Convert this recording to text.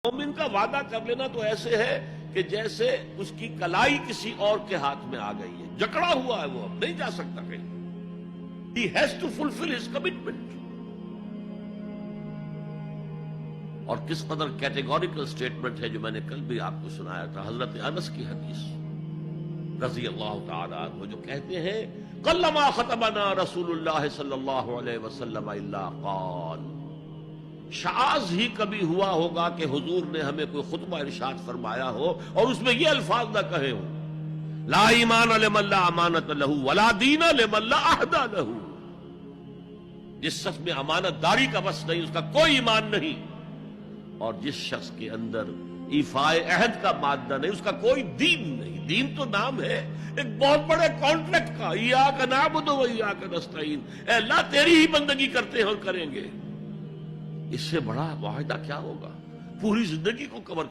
مومن کا وعدہ کر لینا تو ایسے ہے کہ جیسے اس کی کلائی کسی اور کے ہاتھ میں آ گئی ہے، جکڑا ہوا ہے، وہ اب نہیں جا سکتا کہیں. He has to fulfill his commitment. اور کس قدر کیٹیگوریکل سٹیٹمنٹ ہے جو میں نے کل بھی آپ کو سنایا تھا، حضرت انس کی حدیث رضی اللہ تعالی عنہ جو کہتے ہیں قلما خطبنا رسول اللہ صلی اللہ علیہ وسلم الا قال، شاذ ہی کبھی ہوا ہوگا کہ حضور نے ہمیں کوئی خطبہ ارشاد فرمایا ہو اور اس میں یہ الفاظ نہ کہے ہوں، لا ایمان لمن لا امانت لہ ولا دین لمن لا عہد لہ. جس شخص میں امانت داری کا بس نہیں، اس کا کوئی ایمان نہیں، اور جس شخص کے اندر ایفائے عہد کا مادہ نہیں، اس کا کوئی دین نہیں. دین تو نام ہے ایک بہت بڑے کانٹریکٹ کا، ایاک نعبد و ایاک نستعین، اے اللہ تیری ہی بندگی کرتے ہیں اور کریں گے. اس سے بڑا معاہدہ کیا ہوگا؟ پوری زندگی کو کور